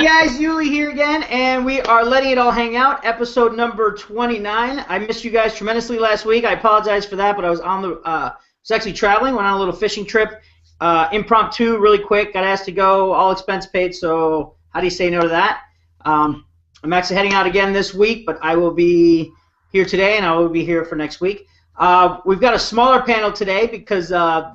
guys, Yuli here again, and we are letting it all hang out. Episode number 29. I missed you guys tremendously last week. I apologize for that, but I was was actually traveling. Went on a little fishing trip, impromptu, really quick. Got asked to go, all expense paid. So how do you say no to that? I'm actually heading out again this week, but I will be here today, and I will be here for next week. We've got a smaller panel today because our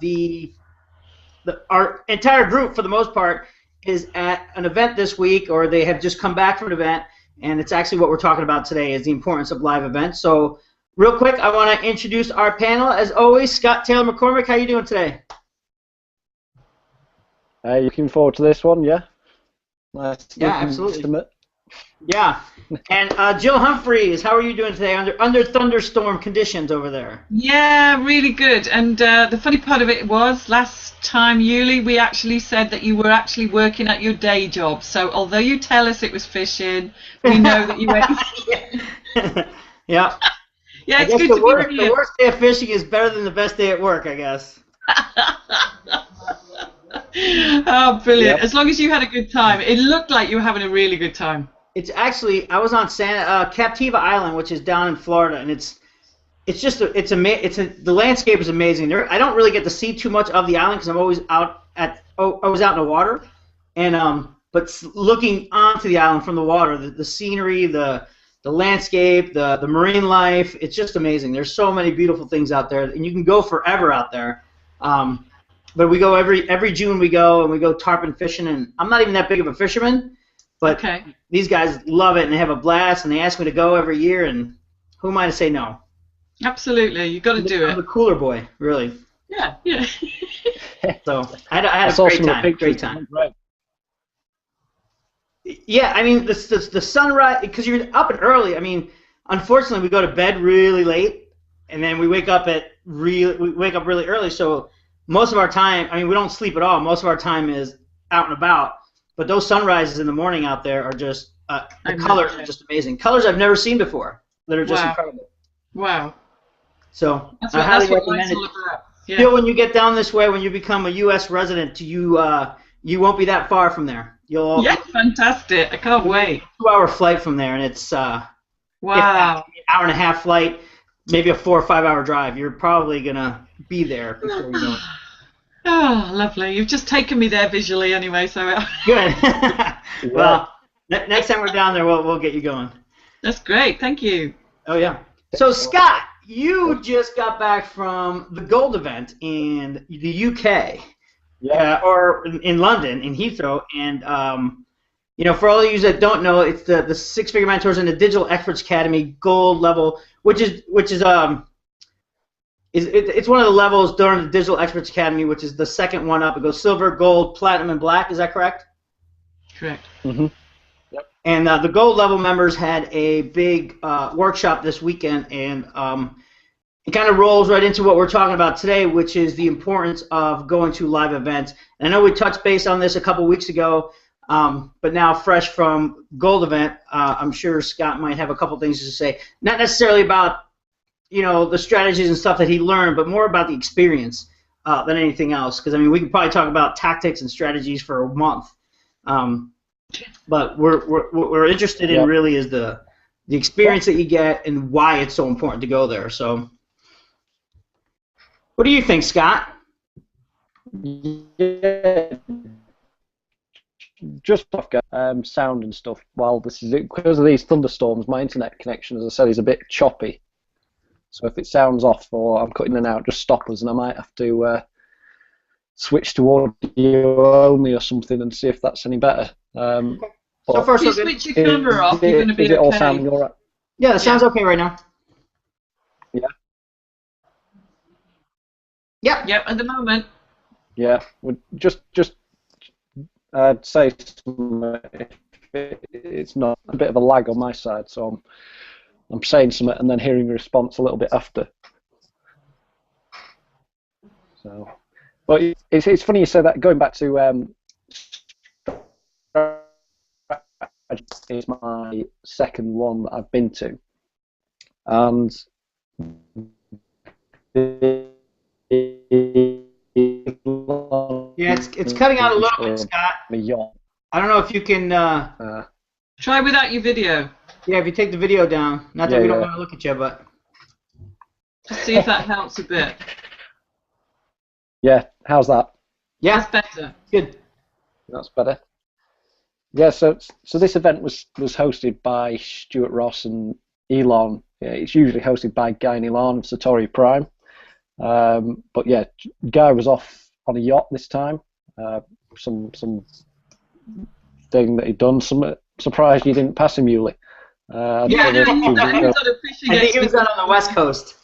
entire group, for the most part, is at an event this week, or they have just come back from an event, and it's actually what we're talking about today is the importance of live events. So real quick, I want to introduce our panel. As always, Scott Taylor McCormick, how you doing today? Looking forward to this one, yeah? Nice. Yeah, absolutely. Yeah, and Jill Humphreys, how are you doing today under thunderstorm conditions over there? Yeah, really good. And the funny part of it was last time, Yuli, we actually said that you were actually working at your day job. So although you tell us it was fishing, we know that you went. Yeah. Yeah, it's good to be here. The worst day of fishing is better than the best day at work, I guess. Oh, brilliant! Yep. As long as you had a good time, it looked like you were having a really good time. It's actually, I was on Captiva Island, which is down in Florida, and the landscape is amazing. I don't really get to see too much of the island because I'm always out in the water, and but looking onto the island from the water, the scenery, the landscape, the marine life, it's just amazing. There's so many beautiful things out there, and you can go forever out there. But we go every June, we go tarpon fishing, and I'm not even that big of a fisherman. But these guys love it, and they have a blast, and they ask me to go every year, and who am I to say no? Absolutely, you got to do it. I'm a cooler boy, really. Yeah. So I had a great time. Right. Yeah, I mean the sunrise, because you're up and early. I mean, unfortunately, we go to bed really late, and then we wake up really early. So most of our time, I mean, we don't sleep at all. Most of our time is out and about. But those sunrises in the morning out there are just, the colors are just amazing. Colors I've never seen before that are just incredible. Wow. So that's I highly what recommend it. all about. Yeah. Still, when you get down this way, when you become a U.S. resident, you won't be that far from there. Yeah, fantastic. I can't wait. 2-hour flight from there, and it's wow. An hour and a half flight, maybe a 4 or 5 hour drive. You're probably going to be there before you know it. Oh, lovely. You've just taken me there visually anyway, so... Good. Well, next time we're down there, we'll get you going. That's great. Thank you. Oh, yeah. So, Scott, you just got back from the Gold event in the UK. Yeah. Or in London, in Heathrow. And, for all of you that don't know, it's the Six Figure Mentors and the Digital Experts Academy Gold level, which is it's one of the levels during the Digital Experts Academy, which is the second one up. It goes silver, gold, platinum, and black. Is that correct? Correct. Mm-hmm. Yep. And the gold level members had a big workshop this weekend, and it kind of rolls right into what we're talking about today, which is the importance of going to live events. And I know we touched base on this a couple weeks ago, but now fresh from Gold event, I'm sure Scott might have a couple things to say. Not necessarily about the strategies and stuff that he learned, but more about the experience than anything else. Because I mean, we could probably talk about tactics and strategies for a month, but we're interested in really is the experience that you get and why it's so important to go there. So, what do you think, Scott? Yeah. Just off sound and stuff. Well, this is it because of these thunderstorms. My internet connection, as I said, is a bit choppy. So if it sounds off or I'm cutting in and out, just stop us, and I might have to switch to audio only or something and see if that's any better. So far, so good. If you switch your camera off, you're going to be okay. Is it all sounding all right? Yeah, it sounds okay right now. Yeah. Yep. At the moment. Yeah. Just say if it's not a bit of a lag on my side, so I'm saying something and then hearing a response a little bit after. So, but it's funny you say that. Going back to it's my second one that I've been to, and Yeah, it's cutting out a little bit, Scott. I don't know if you can. Try without your video. Yeah, if you take the video down. Not that Yeah, we don't yeah. want to look at you, but Just see if that helps a bit. Yeah, how's that? yeah, That's better. good. That's better. Yeah, so this event was hosted by Stuart Ross and Elon. Yeah, it's usually hosted by Guy and Elon of Satori Prime. But yeah, Guy was off on a yacht this time. Some thing that he'd done. Some surprised you didn't pass him, Yuli. Yeah, No, he he's was got a fishing I think he was expedition. out on the West Coast.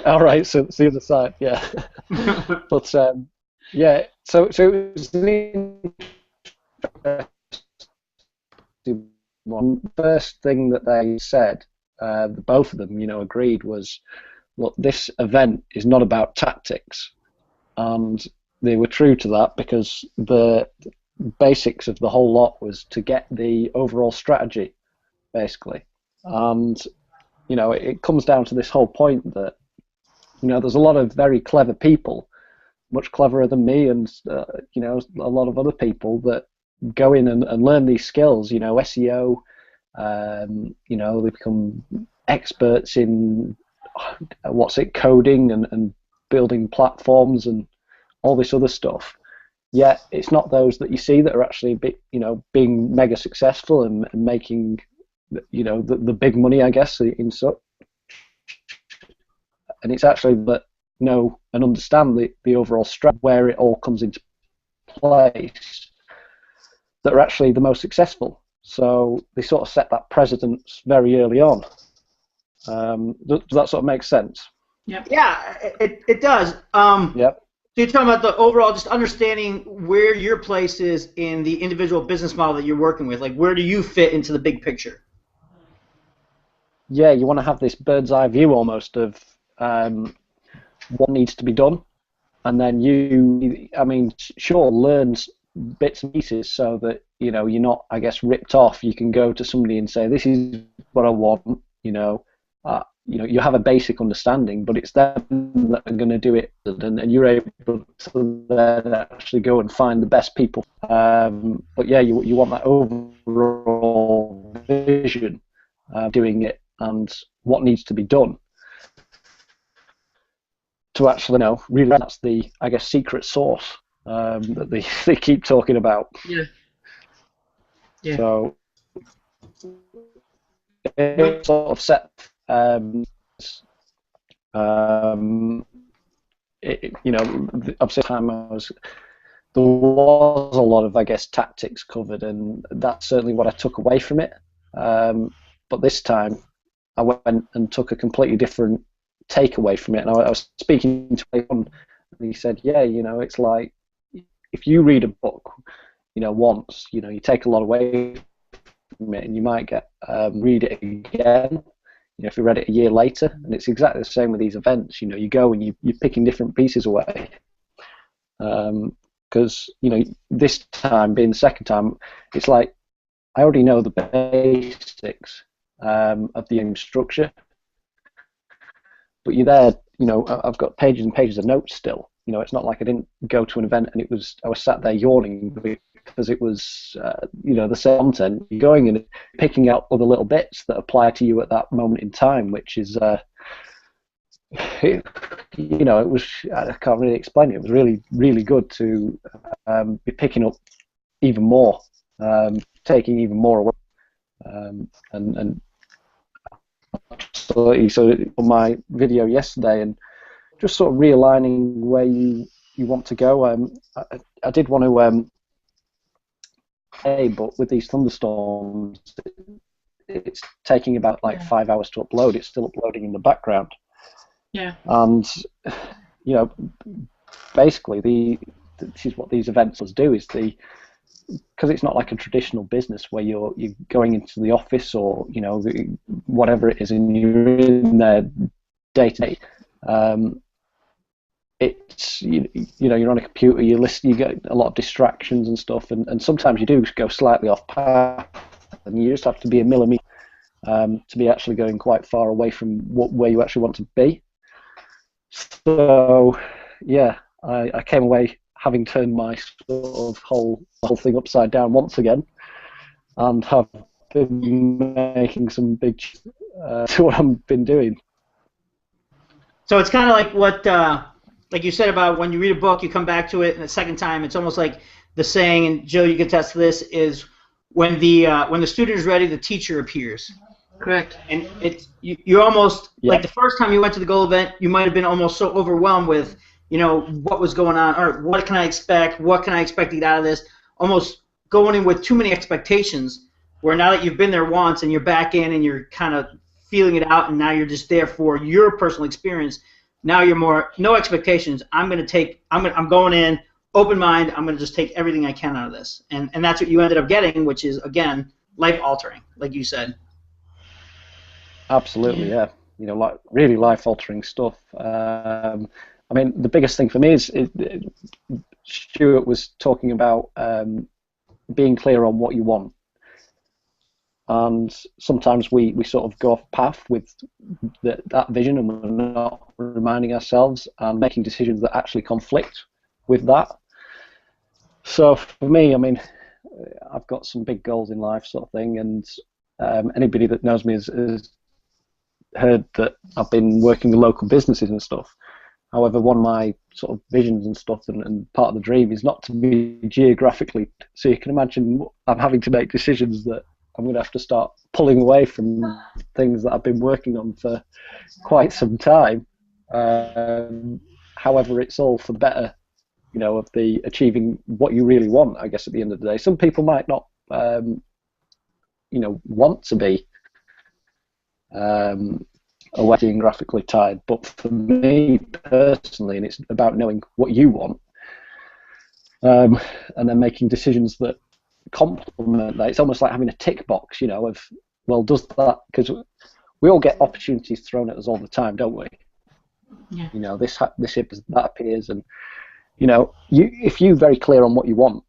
All right, so it's the other side, yeah. But yeah, so it was an interesting one. First thing that they said, both of them, agreed was, look, this event is not about tactics, and they were true to that because the basics of the whole lot was to get the overall strategy, basically, and it comes down to this whole point that there's a lot of very clever people, much cleverer than me, and a lot of other people that go in and learn these skills. SEO. They become experts in coding and building platforms and all this other stuff. Yet it's not those that you see that are actually being mega successful and making the big money, I guess, in such. And it's actually that know and understand the overall strategy, where it all comes into place, that are actually the most successful. So they sort of set that precedence very early on. Does that sort of make sense? Yep. Yeah, it does. Yep. So you're talking about the overall, just understanding where your place is in the individual business model that you're working with. Like, where do you fit into the big picture? Yeah, you want to have this bird's eye view almost of what needs to be done, and then sure, learn bits and pieces so that you're not, I guess, ripped off. You can go to somebody and say, "This is what I want." You have a basic understanding, but it's them that are going to do it, and you're able to then actually go and find the best people. But yeah, you want that overall vision, doing it and what needs to be done to actually really, that's the, I guess, secret sauce that they keep talking about. Yeah. Yeah. So it sort of set obviously time there was a lot of, I guess, tactics covered, and that's certainly what I took away from it. But this time I went and took a completely different takeaway from it, and I was speaking to one, and he said, yeah, it's like if you read a book once, you take a lot away from it, and you might get read it again if you read it a year later, and it's exactly the same with these events. You go and you're picking different pieces away, because this time being the second time, it's like I already know the basics of the structure, but you're there. I've got pages and pages of notes still. It's not like I didn't go to an event and I was sat there yawning because it was the same content. You're going and picking out other little bits that apply to you at that moment in time, which is it was, I can't really explain it. It was really, really good to be picking up even more, taking even more away, and so on my video yesterday, and just sort of realigning where you want to go. I did want to but with these thunderstorms, it's taking about 5 hours to upload. It's still uploading in the background. Yeah. And basically this is what these events do, is because it's not like a traditional business where you're going into the office or whatever it is, and you're in there day to day. It's you're on a computer, you listen, you get a lot of distractions and stuff, and sometimes you do go slightly off path, and you just have to be a millimeter to be actually going quite far away from where you actually want to be. So yeah, I came away having turned my sort of whole thing upside down once again, and have been making some big to what I've been doing. So it's kind of like what, like you said about when you read a book, you come back to it, and the second time, it's almost like the saying, and Jill, you can attest to this, is when the student is ready, the teacher appears. Correct. And you're almost like the first time you went to the goal event, you might have been almost so overwhelmed with, what was going on, or what can I expect? What can I expect to get out of this? Almost going in with too many expectations. Where now that you've been there once and you're back in and you're kind of feeling it out, and now you're just there for your personal experience. Now you're more no expectations. I'm going in open mind. I'm going to just take everything I can out of this, and that's what you ended up getting, which is again life altering, like you said. Absolutely, yeah. Like really life altering stuff. I mean, the biggest thing for me is Stuart was talking about being clear on what you want. And sometimes we sort of go off path with that vision, and we're not reminding ourselves and making decisions that actually conflict with that. So for me, I mean, I've got some big goals in life, sort of thing, and anybody that knows me has heard that I've been working with local businesses and stuff. However, one of my sort of visions and stuff, and part of the dream, is not to be geographically. So you can imagine I'm having to make decisions that I'm going to have to start pulling away from things that I've been working on for quite some time. However, it's all for the better, of the achieving what you really want, I guess, at the end of the day. Some people might not, want to be away geographically tied, but for me personally, and it's about knowing what you want, and then making decisions that complement that. It's almost like having a tick box, of, well, does that, because we all get opportunities thrown at us all the time, don't we? Yeah. This that appears, and if you're very clear on what you want,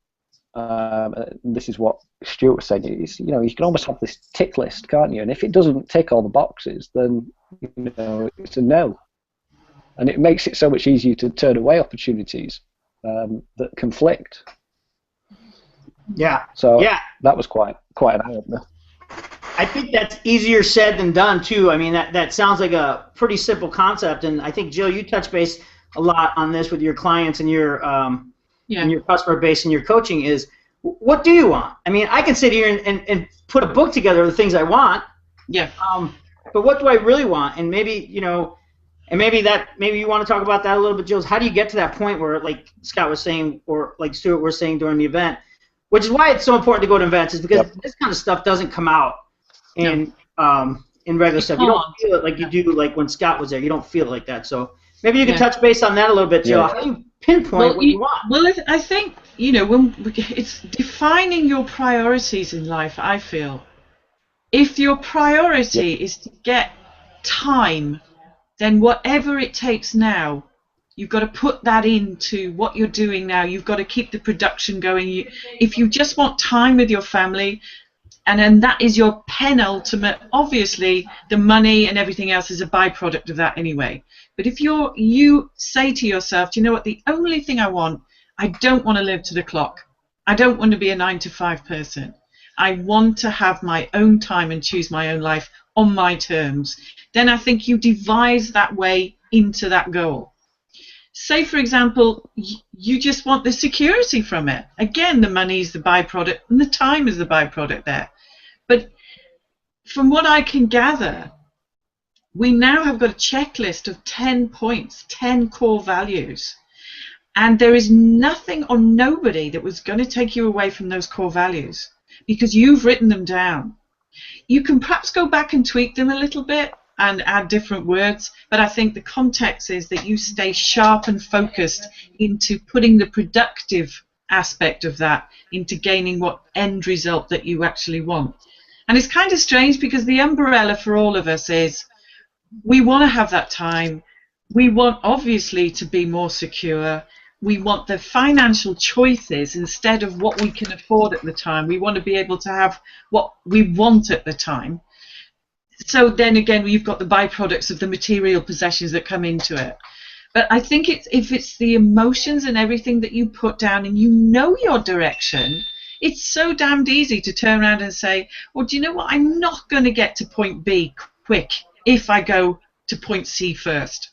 this is what Stuart was saying, is, you can almost have this tick list, can't you? And if it doesn't tick all the boxes, then it's a no, and it makes it so much easier to turn away opportunities that conflict. Yeah. So that was quite an eye-opener. I think that's easier said than done too. I mean, that sounds like a pretty simple concept, and I think, Jill, you touch base a lot on this with your clients and your and your customer base and your coaching. Is what do you want? I mean, I can sit here and put a book together of the things I want. Yeah. But what do I really want? And maybe maybe you want to talk about that a little bit, Jill. How do you get to that point where, like Scott was saying, or like Stuart was saying during the event? Which is why it's so important to go to events, is because this kind of stuff doesn't come out in regular stuff. You don't feel it like you do, like when Scott was there. You don't feel it like that. So maybe you can touch base on that a little bit, Jill. How do you pinpoint what you want? Well, I think, when it's defining your priorities in life, I feel. If your priority is to get time, then whatever it takes now, you've got to put that into what you're doing now. You've got to keep the production going. If you just want time with your family, and then that is your penultimate, obviously the money and everything else is a byproduct of that anyway. But if you say to yourself, do you know what, the only thing I want, I don't want to live to the clock. I don't want to be a 9-to-5 person. I want to have my own time and choose my own life on my terms. Then I think you devise that way into that goal. Say, for example, you just want the security from it. Again, the money is the byproduct and the time is the byproduct there. But from what I can gather, we now have got a checklist of 10 points, 10 core values. And there is nothing or nobody that was going to take you away from those core values because you've written them down. You can perhaps go back and tweak them a little bit and add different words, but I think the context is that you stay sharp and focused into putting the productive aspect of that into gaining what end result that you actually want. And it's kind of strange because the umbrella for all of us is we want to have that time, we want obviously to be more secure, we want the financial choices instead of what we can afford at the time. We want to be able to have what we want at the time. So then again, you've got the byproducts of the material possessions that come into it. But I think if it's the emotions and everything that you put down and you know your direction, it's so damned easy to turn around and say, well, do you know what? I'm not going to get to point B quick if I go to point C first.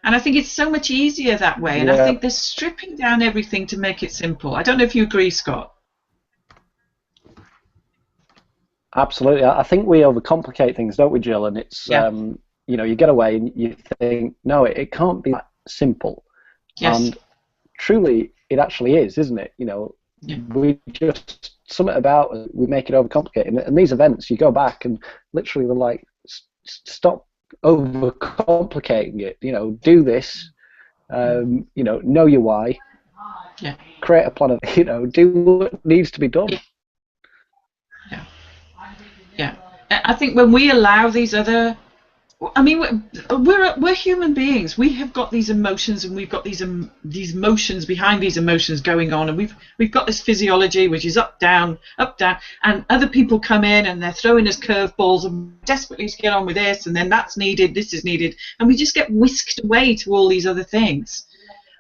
And I think it's so much easier that way. And I think they're stripping down everything to make it simple. I don't know if you agree, Scott. Absolutely. I think we overcomplicate things, don't we, Jill? And it's, you know, you get away and you think, no, it can't be that simple. Yes. And truly, it actually is, isn't it? You know, we just, something about it, we make it overcomplicated. And these events, you go back and literally they're like, stop overcomplicating it. You know, do this, you know your why, create a plan of, you know, do what needs to be done. Yeah, I think when we allow these other, I mean, we're human beings. We have got these emotions, and we've got these emotions behind these emotions going on, and we've got this physiology which is up down, and other people come in and they're throwing us curveballs and desperately to get on with this, and then that's needed, this is needed, and we just get whisked away to all these other things.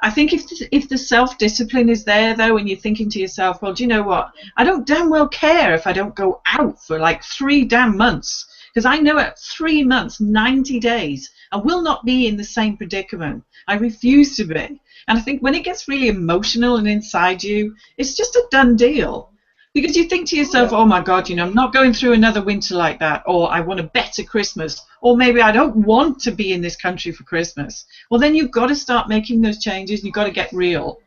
I think if the self-discipline is there, though, and you're thinking to yourself, well, do you know what? I don't damn well care if I don't go out for like 3 damn months, because I know at 3 months, 90 days, I will not be in the same predicament. I refuse to be. And I think when it gets really emotional and inside you, it's just a done deal. Because you think to yourself, oh my God, you know, I'm not going through another winter like that, or I want a better Christmas, or maybe I don't want to be in this country for Christmas. Well, then you've got to start making those changes, and you've got to get real.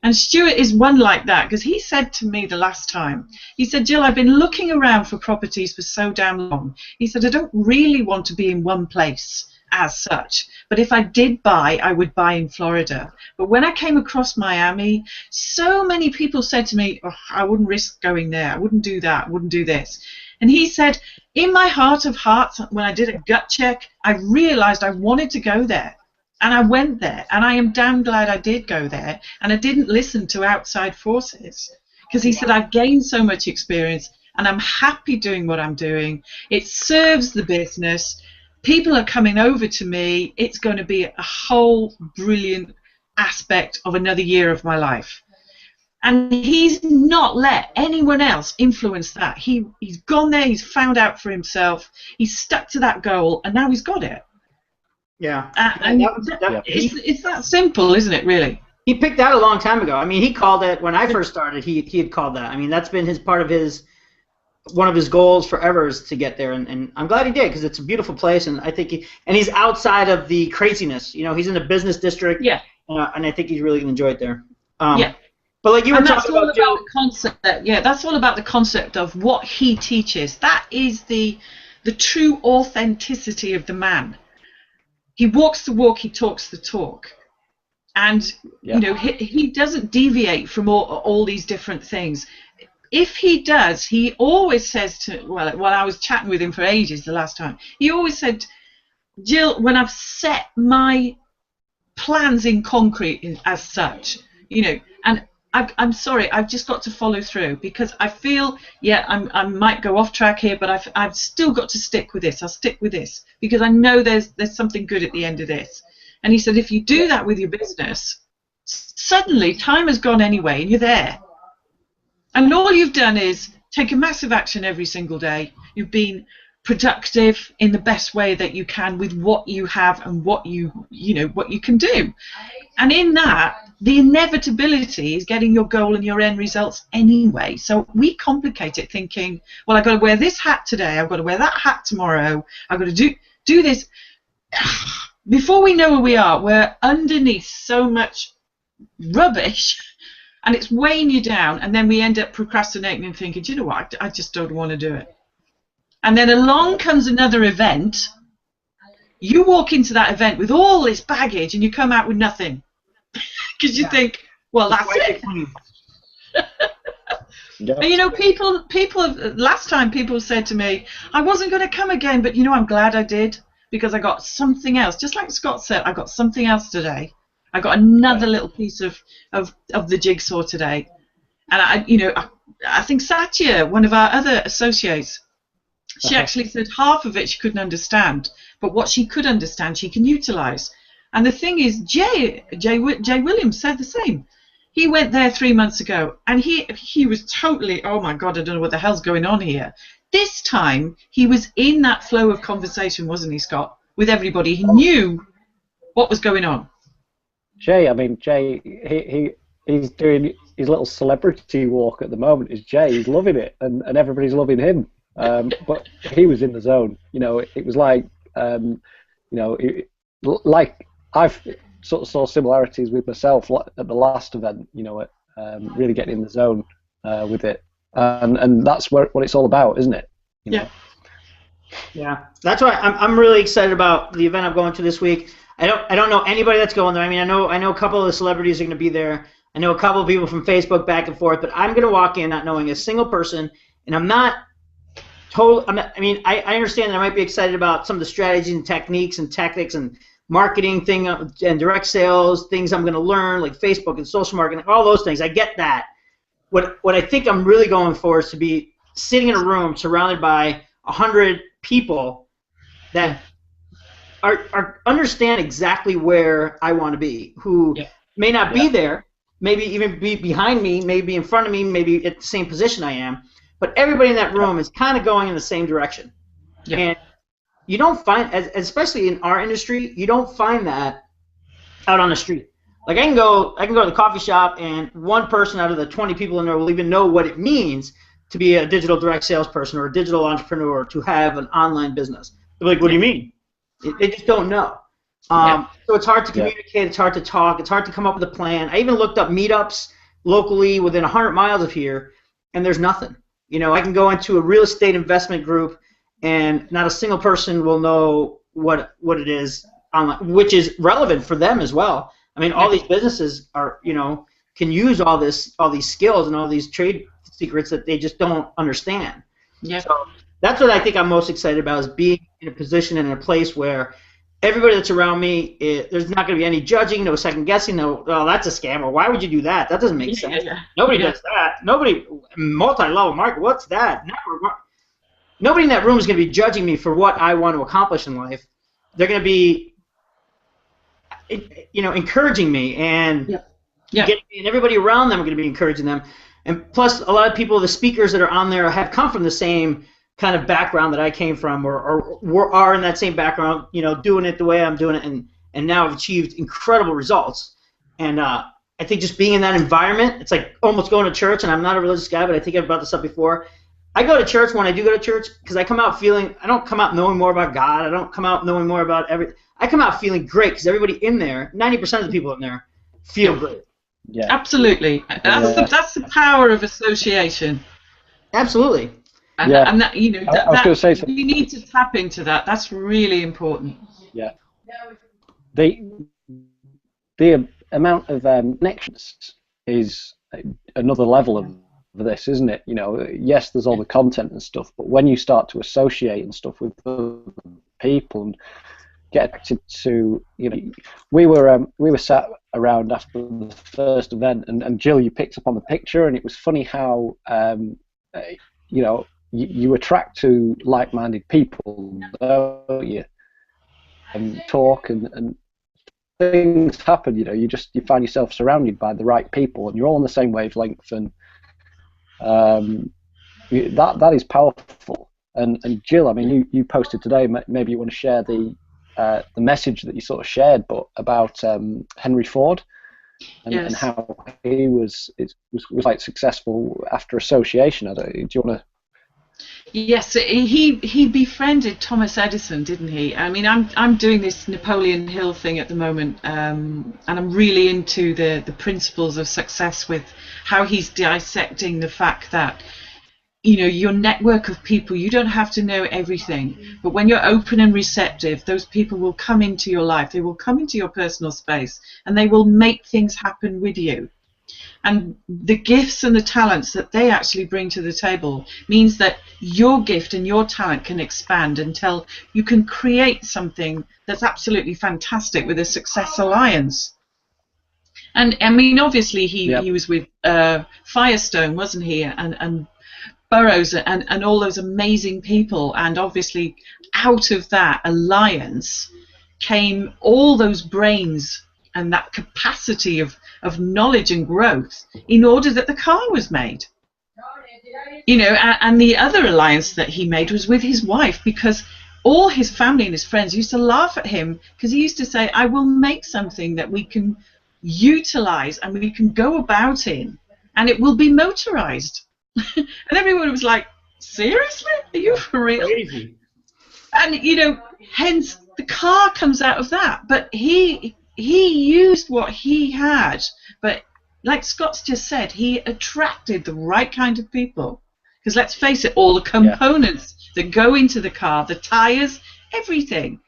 And Stuart is one like that, because he said to me the last time, he said, Jill, I've been looking around for properties for so damn long. He said, I don't really want to be in one place as such, but if I did buy, I would buy in Florida. But when I came across Miami, so many people said to me, oh, I wouldn't risk going there, I wouldn't do that, I wouldn't do this. And he said, in my heart of hearts, when I did a gut check, I realized I wanted to go there. And I went there, and I am damn glad I did go there, and I didn't listen to outside forces. Because he said, I've gained so much experience, and I'm happy doing what I'm doing. It serves the business. People are coming over to me. It's going to be a whole brilliant aspect of another year of my life. And he's not let anyone else influence that. He's gone there, he's found out for himself, he's stuck to that goal, and now he's got it. Yeah. It's that simple, isn't it, really? He picked that a long time ago. I mean, he called it, when I first started, he had called that. I mean, that's been one of his goals forever is to get there, and I'm glad he did, because it's a beautiful place, and I think he's outside of the craziness. You know, he's in a business district, and I think he's really going to enjoy it there. But like you were talking about, Jill, the concept. That's all about the concept of what he teaches. That is the true authenticity of the man. He walks the walk, he talks the talk, and you know he doesn't deviate from all these different things. If he does, he always says to, well, I was chatting with him for ages the last time, he always said, Jill, when I've set my plans in concrete as such, you know, and I'm sorry, I've just got to follow through, because I feel, I might go off track here, but I've still got to stick with this. I'll stick with this, because I know there's something good at the end of this. And he said, if you do that with your business, suddenly time has gone anyway, and you're there. And all you've done is take a massive action every single day. You've been productive in the best way that you can with what you have and what you can do. And in that, the inevitability is getting your goal and your end results anyway. So we complicate it thinking, well, I've got to wear this hat today, I've got to wear that hat tomorrow, I've got to do this. Before we know where we are, we're underneath so much rubbish, and it's weighing you down, and then we end up procrastinating and thinking, do you know what, I just don't want to do it. And then along comes another event. You walk into that event with all this baggage, and you come out with nothing. Because you think, well, that's it. And, you know, people last time people said to me, I wasn't going to come again, but, you know, I'm glad I did, because I got something else. Just like Scott said, I got something else today. I got another little piece of the jigsaw today. And, I think Satya, one of our other associates, she actually said half of it she couldn't understand, but what she could understand she can utilize. And the thing is, Jay Williams said the same. He went there 3 months ago, and he was totally, oh my God, I don't know what the hell's going on here. This time, he was in that flow of conversation, wasn't he, Scott, with everybody. He knew what was going on. Jay, he's doing his little celebrity walk at the moment. Is Jay? He's loving it, and everybody's loving him. But he was in the zone. It was like, like I've sort of saw similarities with myself at the last event. Really getting in the zone with it, and that's what it's all about, isn't it? Yeah. Yeah, that's why I'm really excited about the event I'm going to this week. I don't know anybody that's going there. I mean, I know a couple of the celebrities are going to be there. I know a couple of people from Facebook back and forth, but I'm going to walk in not knowing a single person, and I'm not told. I understand that I might be excited about some of the strategies and techniques and tactics and marketing thing and direct sales things I'm going to learn, like Facebook and social marketing, all those things. I get that. What I think I'm really going for is to be sitting in a room surrounded by 100 people that are understand exactly where I want to be, who may not be there, maybe even be behind me, maybe in front of me, maybe at the same position I am, but everybody in that room is kind of going in the same direction. Yeah. And you don't find, especially in our industry, you don't find that out on the street. Like I can go to the coffee shop, and one person out of the 20 people in there will even know what it means to be a digital direct salesperson or a digital entrepreneur, to have an online business. They're like, what do you mean? They just don't know. So it's hard to communicate. It's hard to talk. It's hard to come up with a plan. I even looked up meetups locally within 100 miles of here, and there's nothing. I can go into a real estate investment group, and not a single person will know what it is online, which is relevant for them as well. I mean, all these businesses are, can use all these skills and all these trade secrets that they just don't understand. Yeah. So that's what I think I'm most excited about, is being in a position and in a place where everybody that's around me, there's not going to be any judging, no second guessing, no, oh, that's a scam, or why would you do that? That doesn't make sense. Nobody does that. Nobody, multi-level market, what's that? Nobody in that room is going to be judging me for what I want to accomplish in life. They're going to be, encouraging me, and and everybody around them are going to be encouraging them. And plus, a lot of people, the speakers that are on there, have come from the same kind of background that I came from, or are in that same background, doing it the way I'm doing it, and now have achieved incredible results. And I think just being in that environment, it's like almost going to church. And I'm not a religious guy, but I think I've brought this up before. I go to church when I do go to church because I come out feeling, I don't come out knowing more about God. I don't come out knowing more about everything. I come out feeling great because everybody in there, 90% of the people in there, feel great. Yeah, absolutely. That's the power of association. Absolutely. And that, I was going to say something. You need to tap into that. That's really important. Yeah. The amount of connections is another level of this, isn't it? Yes, there's all the content and stuff, but when you start to associate and stuff with other people and get connected to, we were sat around after the first event, and Jill, you picked up on the picture, and it was funny how you attract to like-minded people, don't you? And talk and things happen. You find yourself surrounded by the right people, and you're all on the same wavelength, and that is powerful. And Jill, I mean, you posted today. Maybe you want to share the message that you sort of shared, but about Henry Ford and how he was quite successful after association. Do you want to? Yes, he befriended Thomas Edison, didn't he? I mean, I'm doing this Napoleon Hill thing at the moment, and I'm really into the principles of success, with how he's dissecting the fact that your network of people, you don't have to know everything, but when you're open and receptive, those people will come into your life, they will come into your personal space, and they will make things happen with you. And the gifts and the talents that they actually bring to the table means that your gift and your talent can expand until you can create something that's absolutely fantastic with a Success Alliance. And I mean, obviously he was with Firestone, wasn't he? And Burroughs and all those amazing people, and obviously out of that alliance came all those brains and that capacity of knowledge and growth in order that the car was made. You know, and the other alliance that he made was with his wife, because all his family and his friends used to laugh at him because he used to say, I will make something that we can utilize and we can go about in, and it will be motorized. And everyone was like, seriously? Are you for real? Crazy. And, you know, hence the car comes out of that. But he used what he had. But like Scott's just said, he attracted the right kind of people. Because let's face it, all the components that go into the car, the tires, everything.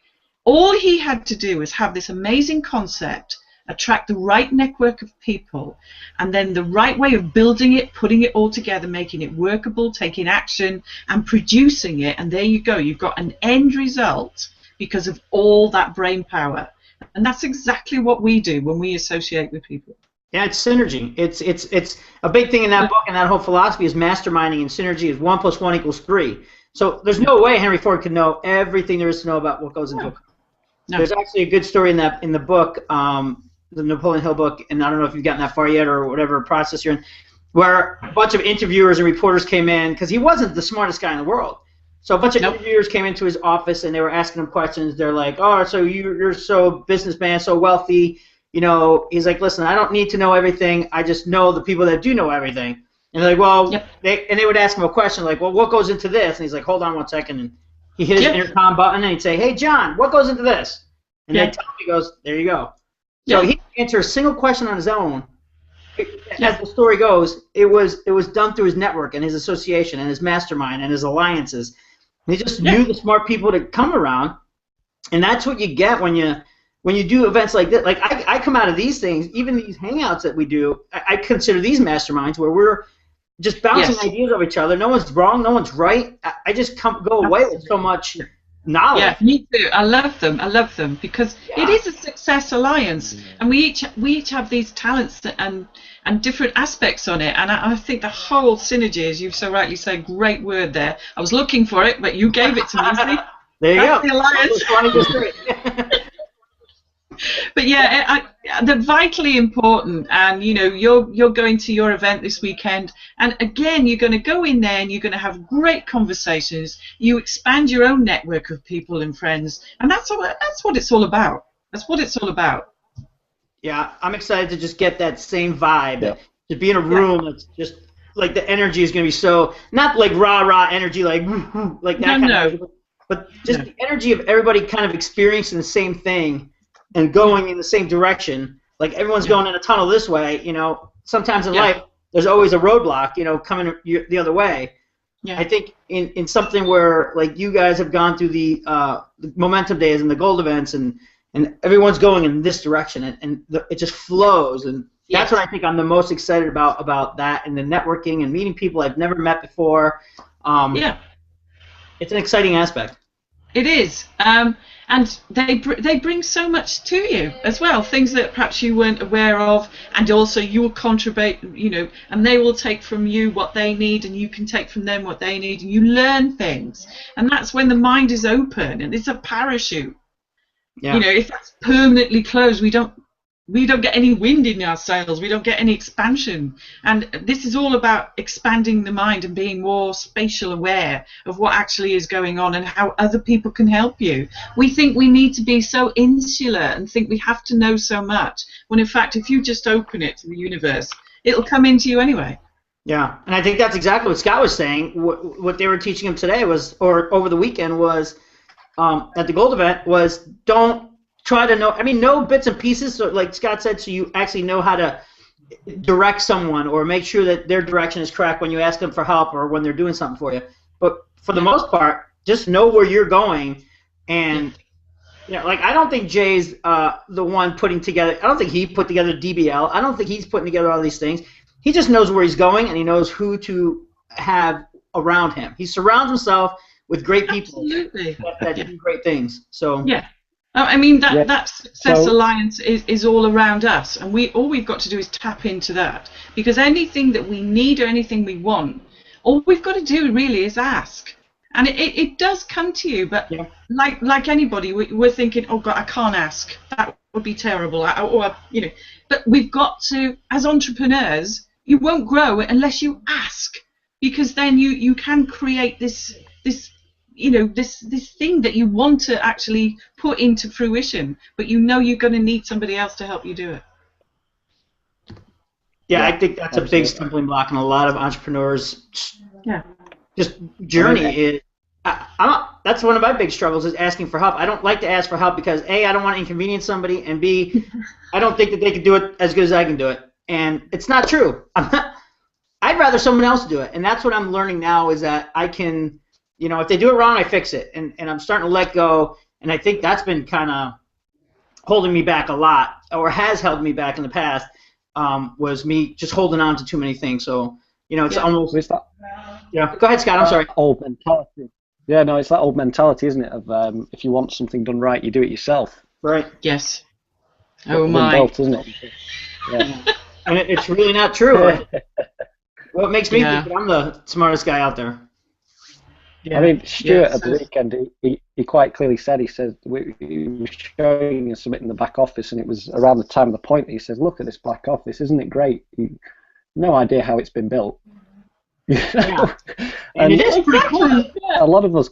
All he had to do was have this amazing concept, attract the right network of people, and then the right way of building it, putting it all together, making it workable, taking action, and producing it. And there you go. You've got an end result because of all that brain power. And that's exactly what we do when we associate with people. Yeah, it's synergy. It's a big thing in that book, and that whole philosophy is masterminding, and synergy is 1 + 1 = 3. So there's no way Henry Ford could know everything there is to know about what goes into a car. No. There's actually a good story in the book, the Napoleon Hill book, and I don't know if you've gotten that far yet or whatever process you're in, where a bunch of interviewers and reporters came in, because he wasn't the smartest guy in the world. So a bunch of interviewers came into his office, and they were asking him questions. They're like, oh, so you're so businessman, so wealthy. You know, he's like, listen, I don't need to know everything. I just know the people that do know everything. And they're like, well, they would ask him a question like, well, what goes into this? And he's like, hold on 1 second. And he hit his intercom button, and he'd say, hey, John, what goes into this? And they'd tell him, he goes, there you go. So he didn't answer a single question on his own. As the story goes, it was done through his network and his association and his mastermind and his alliances. And he just knew the smart people to come around, and that's what you get when you do events like this. Like I come out of these things, even these hangouts that we do, I consider these masterminds where we're just bouncing ideas off each other. No one's wrong, no one's right. I just go away with so much knowledge. Yeah, me too. I love them because it is a success alliance, and we each have these talents and different aspects on it. And I think the whole synergy, as you've so rightly said, great word there. I was looking for it, but you gave it to me. See? There you That's go. The alliance. But yeah, they're vitally important, and you know, you're going to your event this weekend, and again, you're going to go in there and you're going to have great conversations. You expand your own network of people and friends, and that's what it's all about. That's what it's all about. Yeah, I'm excited to just get that same vibe. To be in a room that's just like the energy is going to be so, not like rah energy, like like that kind of energy, but just the energy of everybody kind of experiencing the same thing and going in the same direction. Like everyone's going in a tunnel this way, you know. Sometimes in life, there's always a roadblock, you know, coming the other way. Yeah. I think in something where like you guys have gone through the momentum days and the gold events, and everyone's going in this direction, and it just flows, and that's what I think I'm the most excited about that, and the networking and meeting people I've never met before. It's an exciting aspect. It is. And they bring so much to you as well, things that perhaps you weren't aware of, and also you will contribute, you know, and they will take from you what they need, and you can take from them what they need, and you learn things, and that's when the mind is open, and it's a parachute. You know, if that's permanently closed, we don't get any wind in our sails, we don't get any expansion. And this is all about expanding the mind and being more spatial aware of what actually is going on and how other people can help you. We think we need to be so insular and think we have to know so much, when in fact if you just open it to the universe, it'll come into you anyway. Yeah, and I think that's exactly what Scott was saying. What they were teaching him today was, or over the weekend was, at the gold event, was don't try to know, know bits and pieces, so like Scott said, so you actually know how to direct someone or make sure that their direction is correct when you ask them for help or when they're doing something for you. But for the most part, just know where you're going. And like I don't think Jay's the one putting together, I don't think he put together DBL. I don't think he's putting together all these things. He just knows where he's going, and he knows who to have around him. He surrounds himself with great people that do great things. So that Success Alliance is all around us, and all we've got to do is tap into that, because anything that we need or anything we want, all we've got to do really is ask. And it does come to you, but Yeah. like anybody, we're thinking, oh God, I can't ask. That would be terrible. Or you know, but we've got to, as entrepreneurs, you won't grow unless you ask, because then you can create this you know this thing that you want to actually put into fruition, but you know you're going to need somebody else to help you do it. Yeah, I think that's a big absolutely. stumbling block in a lot of entrepreneurs. Yeah. Just journey is. That's one of my big struggles is asking for help. I don't like to ask for help because A, I don't want to inconvenience somebody, and B, I don't think that they can do it as good as I can do it. And it's not true. I'd rather someone else do it. And that's what I'm learning now is that I can, you know, if they do it wrong, I fix it. And I'm starting to let go. And I think that's been kind of holding me back a lot, or has held me back in the past, was me just holding on to too many things. So, you know, it's almost. Yeah. Go ahead, Scott. I'm sorry. Old mentality. Yeah, no, it's that old mentality, isn't it? Of if you want something done right, you do it yourself. Right. Yes. Oh my. my. Built, isn't it? Yeah. And it's really not true. Well, it makes me think that I'm the smartest guy out there. Yeah. I mean, Stuart at the weekend, he quite clearly said, he was showing us something in the back office, and it was around the time of the point that he says, look at this back office, isn't it great? No idea how it's been built. Yeah. And it is pretty cool. A lot of us.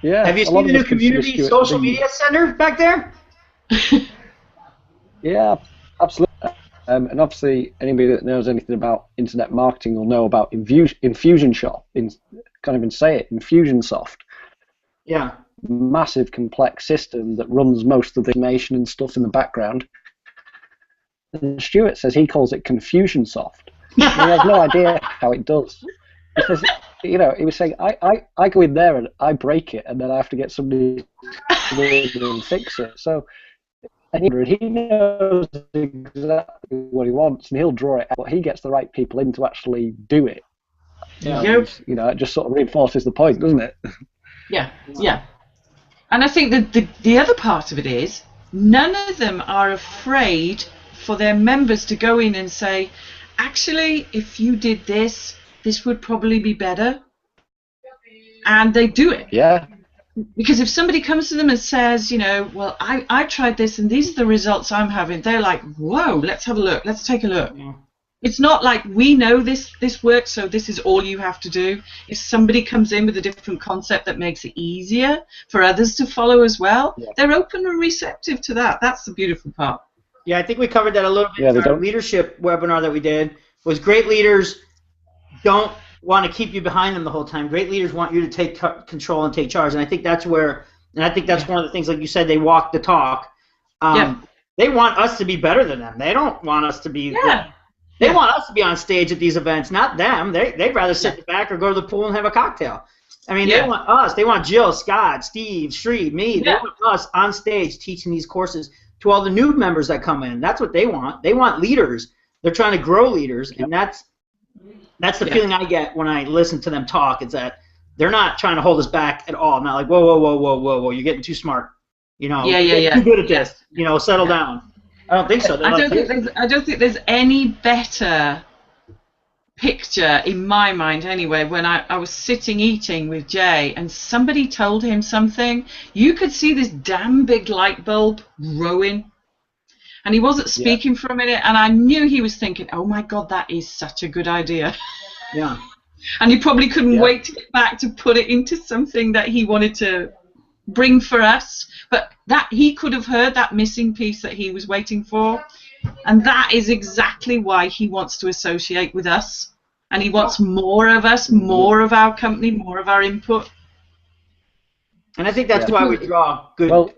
Yeah. Have you seen the new community social media center back there? Yeah, absolutely. And obviously, anybody that knows anything about internet marketing will know about Infusionsoft. Can't even say it. Infusionsoft. Yeah. Massive, complex system that runs most of the information and stuff in the background. And Stuart says he calls it Confusionsoft. He has no idea how it does. Because, you know, he was saying, I go in there and I break it, and then I have to get somebody to go in and fix it. So, and he knows exactly what he wants, and he'll draw it out, but he gets the right people in to actually do it. Yeah. And, you know, it just sort of reinforces the point, doesn't it? Yeah, yeah. And I think that the other part of it is, none of them are afraid for their members to go in and say, actually, if you did this, this would probably be better. And they do it. Yeah. Because if somebody comes to them and says, you know, well, I tried this and these are the results I'm having, they're like, whoa, let's have a look. Let's take a look. Yeah. It's not like we know this works, so this is all you have to do. If somebody comes in with a different concept that makes it easier for others to follow as well, they're open and receptive to that. That's the beautiful part. Yeah, I think we covered that a little bit in our leadership webinar that we did. Was great leaders don't want to keep you behind them the whole time. Great leaders want you to take control and take charge. And I think that's where, and I think that's one of the things, like you said, they walk the talk. They want us to be better than them. They don't want us to be. They want us to be on stage at these events, not them. They'd rather sit in the back or go to the pool and have a cocktail. I mean, they want us. They want Jill, Scott, Steve, Sri, me. They want us on stage teaching these courses to all the new members that come in. That's what they want. They want leaders. They're trying to grow leaders, and that's the feeling I get when I listen to them talk. Is that they're not trying to hold us back at all. Not like, whoa, you're getting too smart. You know, you're too good at this. You know, settle down. I don't think so. I don't think there's any better picture in my mind anyway when I was sitting eating with Jay and somebody told him something. You could see this damn big light bulb growing. And he wasn't speaking for a minute, and I knew he was thinking, oh my God, that is such a good idea. Yeah. And he probably couldn't wait to get back to put it into something that he wanted to bring for us. But that he could have heard that missing piece that he was waiting for. And that is exactly why he wants to associate with us. And he wants more of us, more of our company, more of our input. And I think that's why we draw good...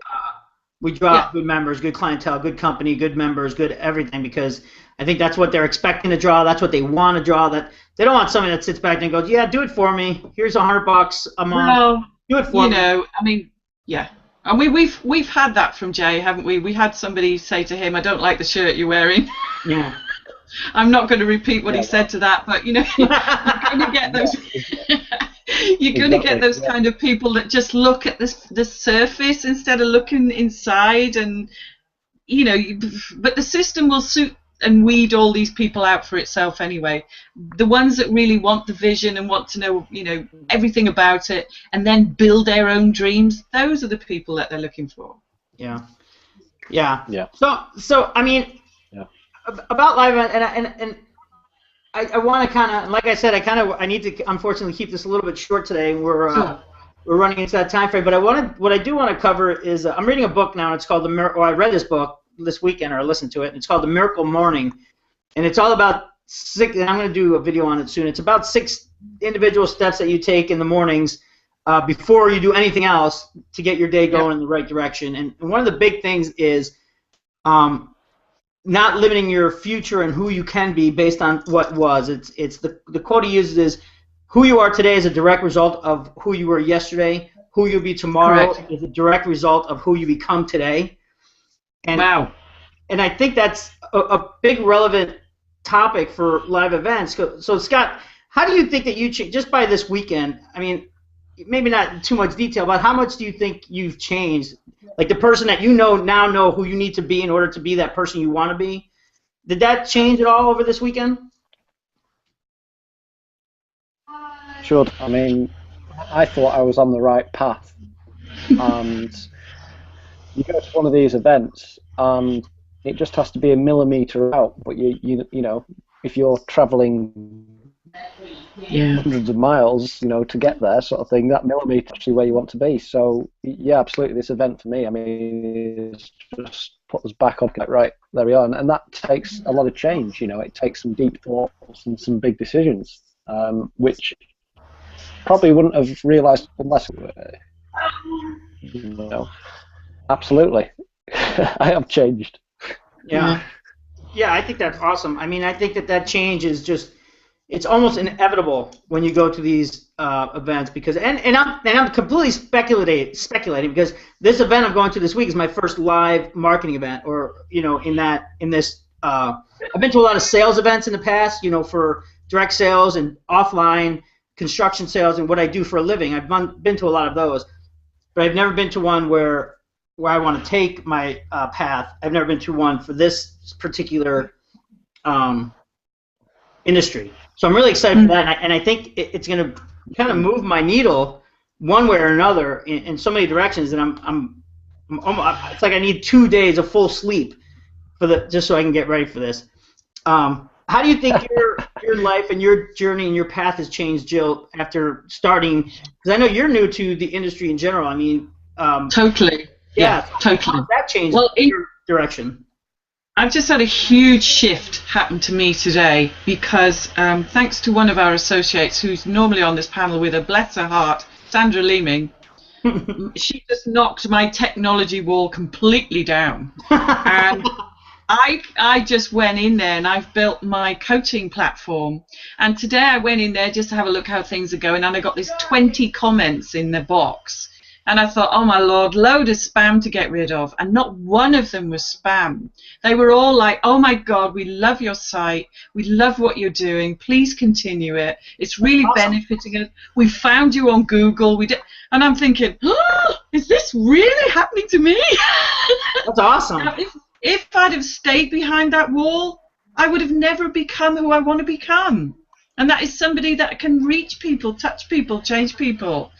good members, good clientele, good company, good members, good everything, because I think that's what they're expecting to draw. That's what they want to draw. That they don't want somebody that sits back and goes, yeah, do it for me. Here's $100 a month. Well, do it for me. You know, I mean, yeah. And we've had that from Jay, haven't we? We had somebody say to him, I don't like the shirt you're wearing. Yeah. I'm not going to repeat what he said to that, but, you know, you're going to get those... You're going to get those kind of people that just look at the surface instead of looking inside, and you know. But the system will suit and weed all these people out for itself anyway. The ones that really want the vision and want to know, everything about it, and then build their own dreams, those are the people that they're looking for. Yeah. So I mean, about live event, and I want to kind of, like I said, I need to unfortunately keep this a little bit short today. We're running into that time frame, but what I do want to cover is I'm reading a book now. And it's called I read this book this weekend, or I listened to it. And it's called The Miracle Morning, and it's all about six. And I'm going to do a video on it soon. It's about 6 individual steps that you take in the mornings before you do anything else to get your day going in the right direction. And one of the big things is not limiting your future and who you can be based on what was. It's the quote he uses is, "Who you are today is a direct result of who you were yesterday. Who you'll be tomorrow is a direct result of who you become today." And, wow. And I think that's a big relevant topic for live events. So, Scott, how do you think that just by this weekend, I mean, maybe not in too much detail, but how much do you think you've changed? Like the person that now know who you need to be in order to be that person you want to be. Did that change at all over this weekend? Sure. I mean, I thought I was on the right path, and you go to one of these events, and it just has to be a millimeter out. But you know, if you're traveling hundreds of miles, to get there, sort of thing, that millimeter is actually where you want to be. So yeah, absolutely, this event for me, I mean, it's just put us back on, like, right, there we are, and that takes a lot of change. It takes some deep thoughts and some big decisions, which probably wouldn't have realised unless, absolutely, I have changed. Yeah, I think that's awesome. I mean, I think that change is just, it's almost inevitable when you go to these events, because and I'm completely speculating because this event I'm going to this week is my first live marketing event, or in this I've been to a lot of sales events in the past, for direct sales and offline construction sales and what I do for a living. I've been to a lot of those, but I've never been to one where I want to take my path. I've never been to one for this particular industry. So I'm really excited for that, and I think it's going to kind of move my needle one way or another in so many directions. And I'm it's like I need 2 days of full sleep just so I can get ready for this. How do you think your life and your journey and your path has changed, Jill, after starting? Because I know you're new to the industry in general. I mean, totally. Yeah, totally. How has that changed your direction? I've just had a huge shift happen to me today because thanks to one of our associates who's normally on this panel with her, bless her heart, Sandra Leeming, she just knocked my technology wall completely down. And I just went in there and I've built my coaching platform. And today I went in there just to have a look how things are going, and I got these 20 comments in the box. And I thought, oh my Lord, load of spam to get rid of. And not one of them was spam. They were all like, oh my God, we love your site. We love what you're doing. Please continue it. It's really benefiting us. We found you on Google. And I'm thinking, oh, is this really happening to me? That's awesome. Now, if I'd have stayed behind that wall, I would have never become who I want to become. And that is somebody that can reach people, touch people, change people.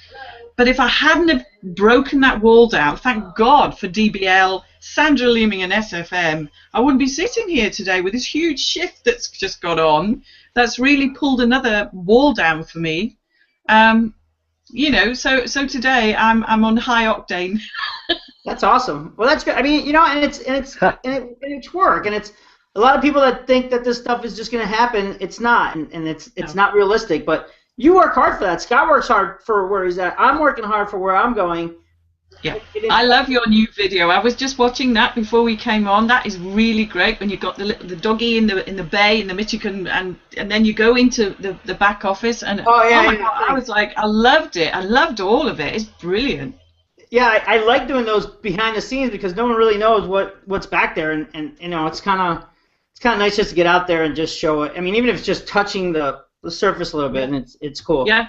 But if I hadn't have broken that wall down, thank God for DBL, Sandra Leeming and SFM, I wouldn't be sitting here today with this huge shift that's just got on. That's really pulled another wall down for me. So today I'm on high octane. That's awesome. Well, that's good. I mean, and it's work, and it's a lot of people that think that this stuff is just going to happen. It's not, and it's not realistic. But you work hard for that. Scott works hard for where he's at. I'm working hard for where I'm going. Yeah, I love your new video. I was just watching that before we came on. That is really great when you got the doggy in the bay in the Michigan, and then you go into the back office and God, I was like, I loved it. I loved all of it. It's brilliant. Yeah, I like doing those behind the scenes because no one really knows what's back there, and it's kind of nice just to get out there and just show it. I mean, even if it's just touching the surface a little bit, and it's cool. Yeah.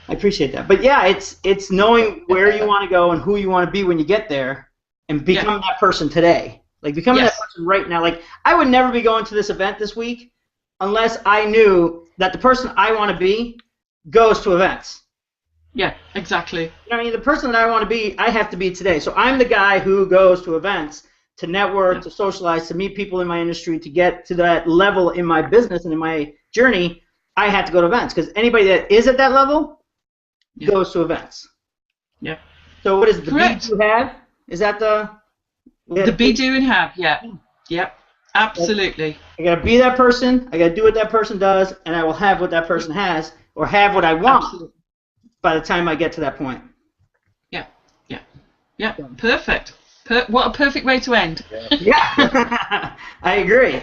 I appreciate that. But yeah, it's knowing where you want to go and who you want to be when you get there, and become that person today. Like becoming that person right now. Like I would never be going to this event this week unless I knew that the person I want to be goes to events. Yeah, exactly. You know what I mean? The person that I want to be, I have to be today. So I'm the guy who goes to events to network, to socialize, to meet people in my industry, to get to that level in my business and in my journey. I have to go to events because anybody that is at that level goes to events. Yeah. So what is the Be Do Have? Is that the Be Do and Have? Yeah. Yep. Absolutely. I gotta be that person. I gotta do what that person does, and I will have what that person has, or have what I want. Absolutely. By the time I get to that point. Yeah. Yeah. Yeah. Perfect. What a perfect way to end. Yeah. I agree.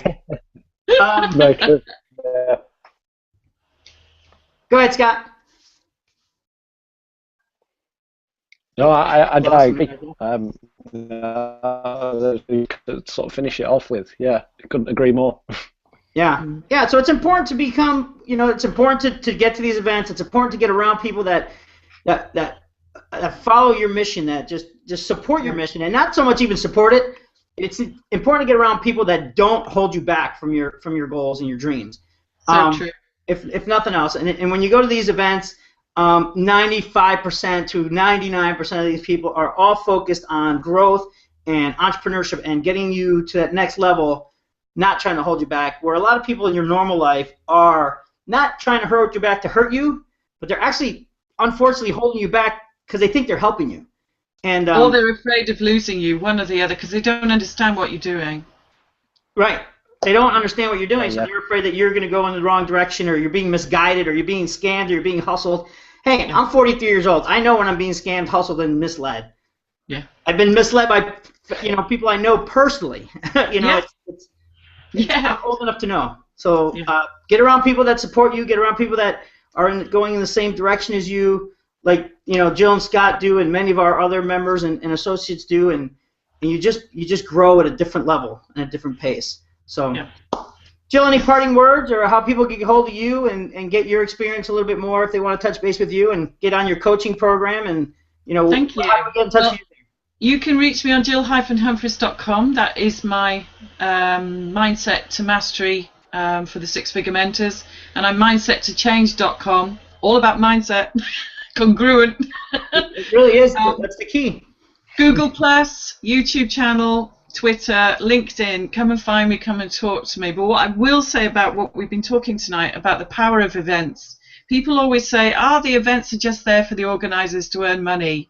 Go ahead, Scott. No, I agree. Sort of finish it off with, I couldn't agree more. Yeah. So it's important to become, it's important to get to these events. It's important to get around people that follow your mission, that just support your mission, and not so much even support it. It's important to get around people that don't hold you back from your goals and your dreams. So true. If nothing else, and when you go to these events, 95% to 99% of these people are all focused on growth and entrepreneurship and getting you to that next level, not trying to hold you back. Where a lot of people in your normal life are not trying to hurt you back to hurt you, but they're actually, unfortunately, holding you back because they think they're helping you. And or they're afraid of losing you, one or the other, because they don't understand what you're doing. Right. They don't understand what you're doing, so they're afraid that you're going to go in the wrong direction, or you're being misguided, or you're being scammed, or you're being hustled. Hey, I'm 43 years old. I know when I'm being scammed, hustled, and misled. Yeah. I've been misled by, people I know personally. It's I'm old enough to know. So get around people that support you. Get around people that are going in the same direction as you, like Jill and Scott do, and many of our other members and associates do, and you just grow at a different level and a different pace. So. Yeah. Jill, any parting words, or how people get a hold of you and get your experience a little bit more if they want to touch base with you and get on your coaching program and Thank you. How do we get in touch with you? You can reach me on jill-humphries.com. That is my mindset to mastery for the six-figure mentors, and I'm mindset-to-change.com. All about mindset, congruent. It really is. That's the key. Google Plus, YouTube channel, Twitter, LinkedIn, come and find me, come and talk to me. But what I will say about what we've been talking tonight about the power of events, people always say, the events are just there for the organizers to earn money.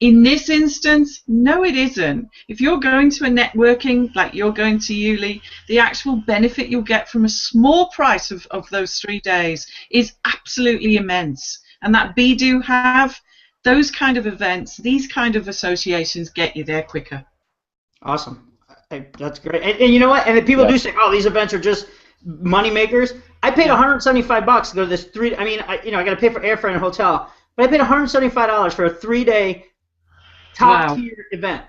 In this instance, no, it isn't. If you're going to a networking, like you're going to Yuli, the actual benefit you'll get from a small price of those 3 days is absolutely immense. And that Be Do Have, those kind of events, these kind of associations get you there quicker. Awesome. That's great. And you know what? And people do say, these events are just money makers. I paid $175 to go to this I got to pay for airfare and hotel, but I paid $175 for a 3-day top-tier event.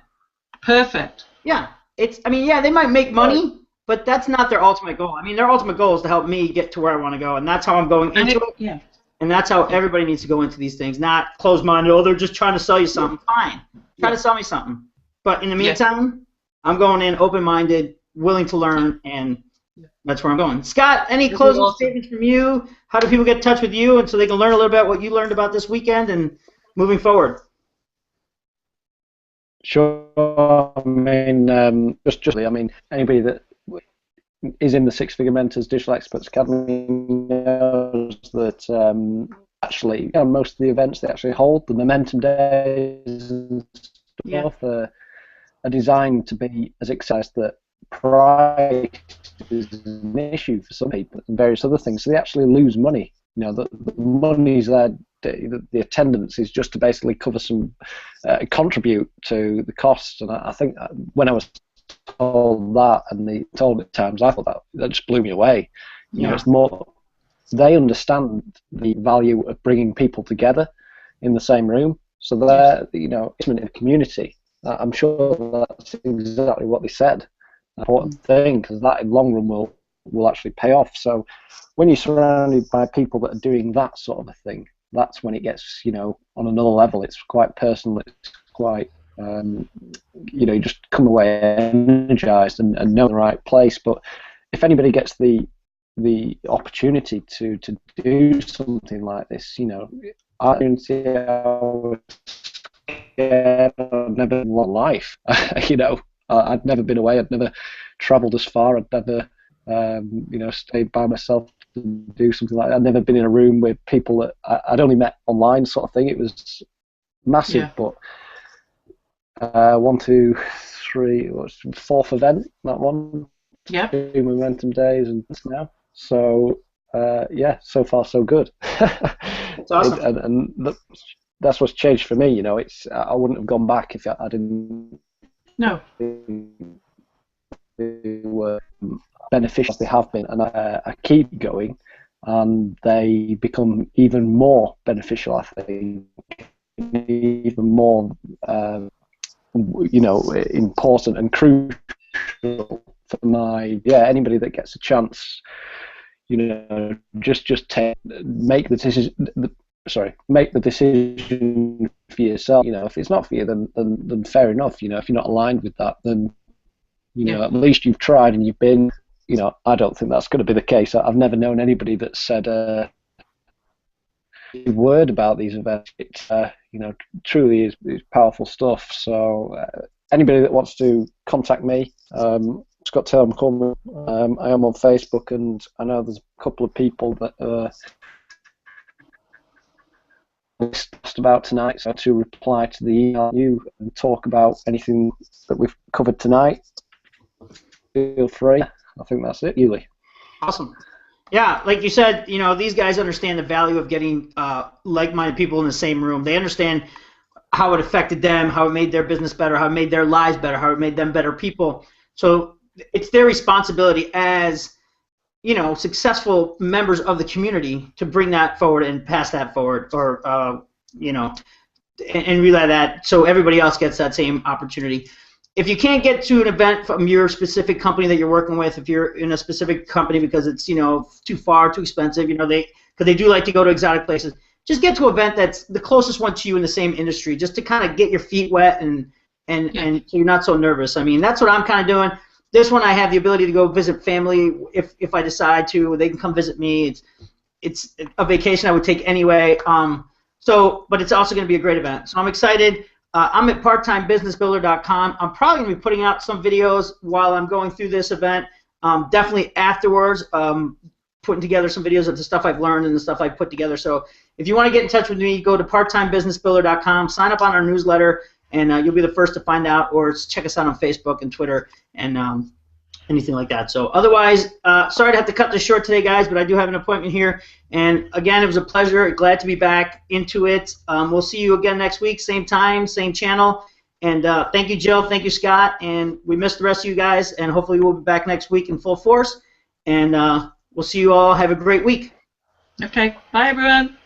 Perfect. Yeah. They might make money, but that's not their ultimate goal. Their ultimate goal is to help me get to where I want to go, and that's how I'm going into it. Yeah. And that's how everybody needs to go into these things, not closed-minded. They're just trying to sell you something. Fine. Try to sell me something. But in the meantime, I'm going in open-minded, willing to learn, and that's where I'm going. Scott, any closing statements from you? How do people get in touch with you, and so they can learn a little bit about what you learned about this weekend and moving forward? Sure. Anybody that is in the Six Figure Mentors Digital Experts Academy knows that actually, most of the events they actually hold, the Momentum Days and stuff, are designed to be as exciting that price is an issue for some people and various other things. So they actually lose money. The money's there. The attendance is just to basically cover some, contribute to the costs. And I think when I was told that and they told it at times, I thought that just blew me away. It's more, they understand the value of bringing people together in the same room. So they're, it's in a community. I'm sure that's exactly what they said. An important thing, because that in long run will actually pay off. So when you're surrounded by people that are doing that sort of a thing, that's when it gets, on another level. It's quite personal. It's quite you just come away energized and know the right place. But if anybody gets the opportunity to do something like this, I was scared. I'd never in life, I'd never been away. I'd never travelled as far. I'd never, stayed by myself to do something like that. I'd never been in a room with people that I'd only met online, sort of thing. It was massive, but 1, 2, 3, fourth event, that one. Yeah. 2 Momentum Days and now. So so far so good. That's awesome. And that's what's changed for me. I wouldn't have gone back if I didn't. No. They were beneficial as they have been, and I keep going, and they become even more beneficial. I think even more, important and crucial for anybody that gets a chance. Just make the decision for yourself. If it's not for you, then fair enough. If you're not aligned with that, then at least you've tried and you've been. I don't think that's going to be the case. I've never known anybody that said a word about these events. It truly is powerful stuff. So anybody that wants to contact me, Scott Taylor McCormick, I am on Facebook, and I know there's a couple of people that asked about tonight, so to reply to the email you and talk about anything that we've covered tonight, feel free. I think that's it, Yuli. Awesome. Yeah, like you said, these guys understand the value of getting like-minded people in the same room. They understand how it affected them, how it made their business better, how it made their lives better, how it made them better people. So it's their responsibility as, successful members of the community to bring that forward and pass that forward, or, and relay that so everybody else gets that same opportunity. If you can't get to an event from your specific company that you're working with, if you're in a specific company because it's, too far, too expensive, because they do like to go to exotic places, just get to an event that's the closest one to you in the same industry, just to kind of get your feet wet and so you're not so nervous. I mean, that's what I'm kind of doing. This one I have the ability to go visit family if I decide to. They can come visit me. It's a vacation I would take anyway. But it's also going to be a great event. So I'm excited. I'm at parttimebusinessbuilder.com. I'm probably going to be putting out some videos while I'm going through this event. Definitely afterwards, putting together some videos of the stuff I've learned and the stuff I've put together. So if you want to get in touch with me, go to parttimebusinessbuilder.com, sign up on our newsletter, and you'll be the first to find out, or check us out on Facebook and Twitter and anything like that. So otherwise, sorry to have to cut this short today, guys, but I do have an appointment here. And again, it was a pleasure. Glad to be back into it. We'll see you again next week, same time, same channel. And thank you, Jill. Thank you, Scott. And we missed the rest of you guys, and hopefully we'll be back next week in full force. And we'll see you all. Have a great week. Okay. Bye, everyone.